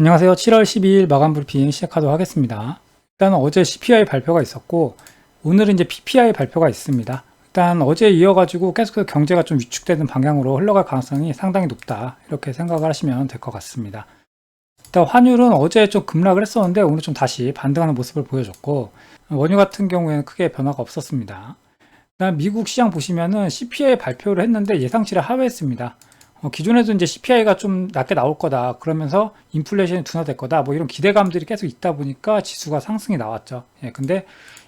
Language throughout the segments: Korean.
안녕하세요. 7월 12일 마감 브리핑 시작하도록 하겠습니다. 일단 어제 CPI 발표가 있었고 오늘은 이제 PPI 발표가 있습니다. 일단 어제 이어가지고 계속해서 경제가 좀 위축되는 방향으로 흘러갈 가능성이 상당히 높다, 이렇게 생각을 하시면 될 것 같습니다. 일단 환율은 어제 좀 급락을 했었는데 오늘 좀 다시 반등하는 모습을 보여줬고, 원유 같은 경우에는 크게 변화가 없었습니다. 일단 미국 시장 보시면은 CPI 발표를 했는데 예상치를 하회했습니다. 기존에도 이제 CPI가 좀 낮게 나올 거다, 그러면서 인플레이션이 둔화될 거다, 뭐 이런 기대감들이 계속 있다 보니까 지수가 상승이 나왔죠. 예, 근데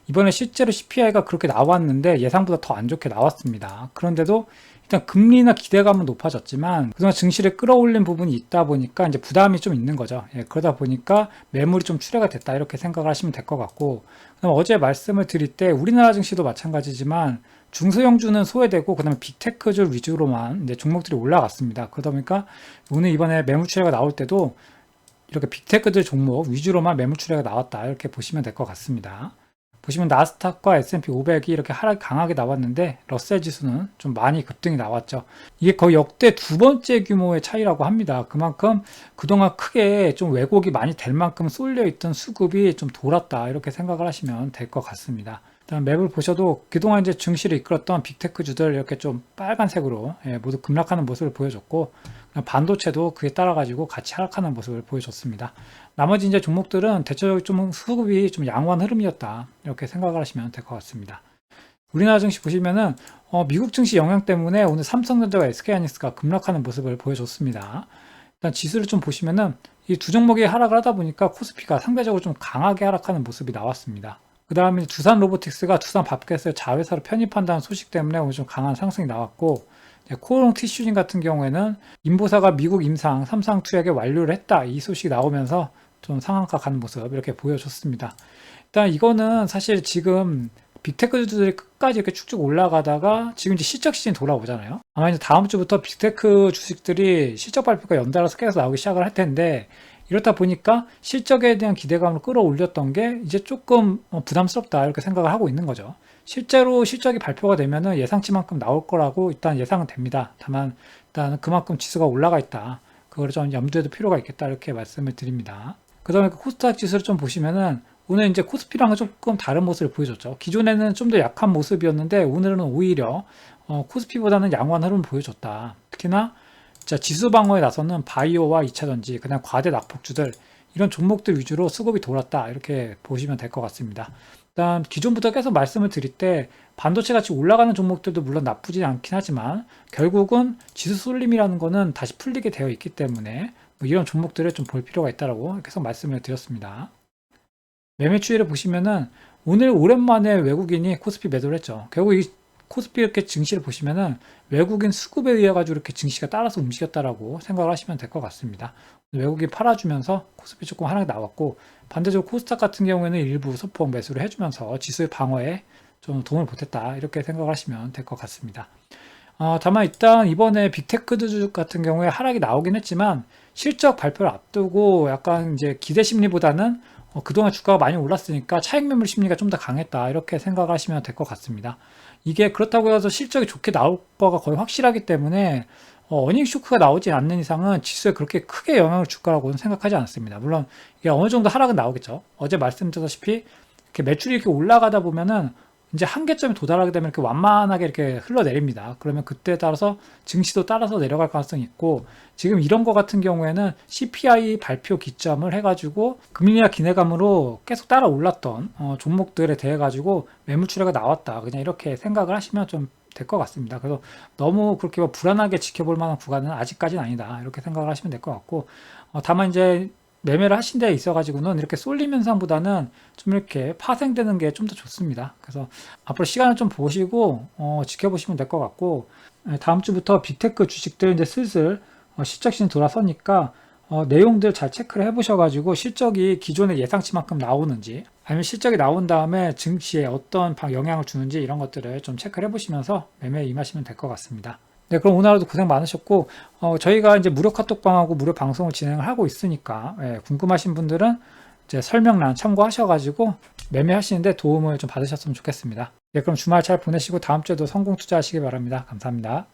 이번에 실제로 CPI가 그렇게 나왔는데 예상보다 더 안 좋게 나왔습니다. 그런데도 일단 금리나 기대감은 높아졌지만 그동안 증시를 끌어올린 부분이 있다 보니까 이제 부담이 좀 있는 거죠. 예, 그러다 보니까 매물이 좀 출회가 됐다, 이렇게 생각을 하시면 될 것 같고, 그다음 어제 말씀을 드릴 때 우리나라 증시도 마찬가지지만 중소형주는 소외되고 그다음에 빅테크주 위주로만 이제 종목들이 올라갔습니다. 그러다 보니까 오늘 이번에 매물 출회가 나올 때도 이렇게 빅테크들 종목 위주로만 매물 출회가 나왔다, 이렇게 보시면 될 것 같습니다. 보시면 나스닥과 S&P 500이 이렇게 하락이 강하게 나왔는데 러셀 지수는 좀 많이 급등이 나왔죠. 이게 거의 역대 두 번째 규모의 차이라고 합니다. 그만큼 그동안 크게 좀 왜곡이 많이 될 만큼 쏠려 있던 수급이 좀 돌았다, 이렇게 생각을 하시면 될 것 같습니다. 일단 맵을 보셔도 그동안 이제 증시를 이끌었던 빅테크주들 이렇게 좀 빨간색으로 모두 급락하는 모습을 보여줬고, 반도체도 그에 따라 가지고 같이 하락하는 모습을 보여줬습니다. 나머지 이제 종목들은 대체적으로 좀 수급이 좀 양호한 흐름이었다, 이렇게 생각을 하시면 될 것 같습니다. 우리나라 증시 보시면은 미국 증시 영향 때문에 오늘 삼성전자와 SK하이닉스가 급락하는 모습을 보여줬습니다. 일단 지수를 좀 보시면은 이 두 종목이 하락을 하다 보니까 코스피가 상대적으로 좀 강하게 하락하는 모습이 나왔습니다. 그 다음에 두산 로보틱스가 두산 밥켓을 자회사로 편입한다는 소식 때문에 오늘 좀 강한 상승이 나왔고, 코오롱 티슈진 같은 경우에는 인보사가 미국 임상 3상 투약에 완료를 했다, 이 소식이 나오면서 좀 상한가 가는 모습 이렇게 보여줬습니다. 일단 이거는 사실 지금 빅테크주들이 끝까지 이렇게 쭉쭉 올라가다가 지금 이제 실적 시즌 돌아오잖아요. 아마 이제 다음 주부터 빅테크 주식들이 실적 발표가 연달아서 계속 나오기 시작을 할 텐데, 이렇다 보니까 실적에 대한 기대감을 끌어올렸던 게 이제 조금 부담스럽다, 이렇게 생각을 하고 있는 거죠. 실제로 실적이 발표가 되면은 예상치만큼 나올 거라고 일단 예상은 됩니다. 다만 일단 그만큼 지수가 올라가 있다, 그걸 좀 염두에 둘 필요가 있겠다, 이렇게 말씀을 드립니다. 그 다음에 코스닥 지수를 좀 보시면은 오늘 이제 코스피랑은 조금 다른 모습을 보여줬죠. 기존에는 좀 더 약한 모습이었는데 오늘은 오히려 코스피보다는 양호한 흐름을 보여줬다. 특히나 지수 방어에 나서는 바이오와 2차전지, 그냥 과대 낙폭주들, 이런 종목들 위주로 수급이 돌았다, 이렇게 보시면 될 것 같습니다. 일단 기존부터 계속 말씀을 드릴 때 반도체 같이 올라가는 종목들도 물론 나쁘지 않긴 하지만 결국은 지수 쏠림이라는 거는 다시 풀리게 되어 있기 때문에 뭐 이런 종목들을 좀 볼 필요가 있다라고 계속 말씀을 드렸습니다. 매매 추이를 보시면은 오늘 오랜만에 외국인이 코스피 매도를 했죠. 결국 이 코스피 이렇게 증시를 보시면은 외국인 수급에 의해 가지고 이렇게 증시가 따라서 움직였다라고 생각을 하시면 될 것 같습니다. 외국이 팔아주면서 코스피 조금 하락이 나왔고, 반대적으로 코스닥 같은 경우에는 일부 소폭 매수를 해주면서 지수의 방어에 좀 도움을 보탰다, 이렇게 생각을 하시면 될 것 같습니다. 다만 일단 이번에 빅테크주 같은 경우에 하락이 나오긴 했지만 실적 발표를 앞두고 약간 이제 기대 심리보다는 그동안 주가가 많이 올랐으니까 차익 매물 심리가 좀 더 강했다, 이렇게 생각을 하시면 될 것 같습니다. 이게 그렇다고 해서 실적이 좋게 나올 거가 거의 확실하기 때문에 어닝 쇼크가 나오지 않는 이상은 지수에 그렇게 크게 영향을 줄 거라고는 생각하지 않습니다. 물론 이게 어느 정도 하락은 나오겠죠. 어제 말씀드렸다시피 이렇게 매출이 이렇게 올라가다 보면은 이제 한계점에 도달하게 되면 이렇게 완만하게 이렇게 흘러내립니다. 그러면 그때에 따라서 증시도 따라서 내려갈 가능성이 있고, 지금 이런 거 같은 경우에는 CPI 발표 기점을 해가지고 금리나 기대감으로 계속 따라 올랐던 종목들에 대해 가지고 매물 출회가 나왔다, 그냥 이렇게 생각을 하시면 좀 될 것 같습니다. 그래서 너무 그렇게 뭐 불안하게 지켜볼 만한 구간은 아직까지는 아니다, 이렇게 생각을 하시면 될 것 같고, 다만 이제 매매를 하신 데 있어 가지고는 이렇게 쏠림 현상보다는 좀 이렇게 파생되는 게 좀 더 좋습니다. 그래서 앞으로 시간을 좀 보시고 지켜보시면 될 것 같고, 다음 주부터 빅테크 주식들 이제 슬슬 실적 시즌 돌아서니까 내용들 잘 체크를 해보셔 가지고 실적이 기존의 예상치만큼 나오는지, 아니면 실적이 나온 다음에 증시에 어떤 영향을 주는지, 이런 것들을 좀 체크를 해보시면서 매매에 임하시면 될 것 같습니다. 네, 그럼 오늘 하루도 고생 많으셨고, 저희가 이제 무료 카톡방하고 무료 방송을 진행을 하고 있으니까, 궁금하신 분들은 이제 설명란 참고하셔가지고 매매하시는데 도움을 좀 받으셨으면 좋겠습니다. 네, 그럼 주말 잘 보내시고 다음 주에도 성공 투자하시기 바랍니다. 감사합니다.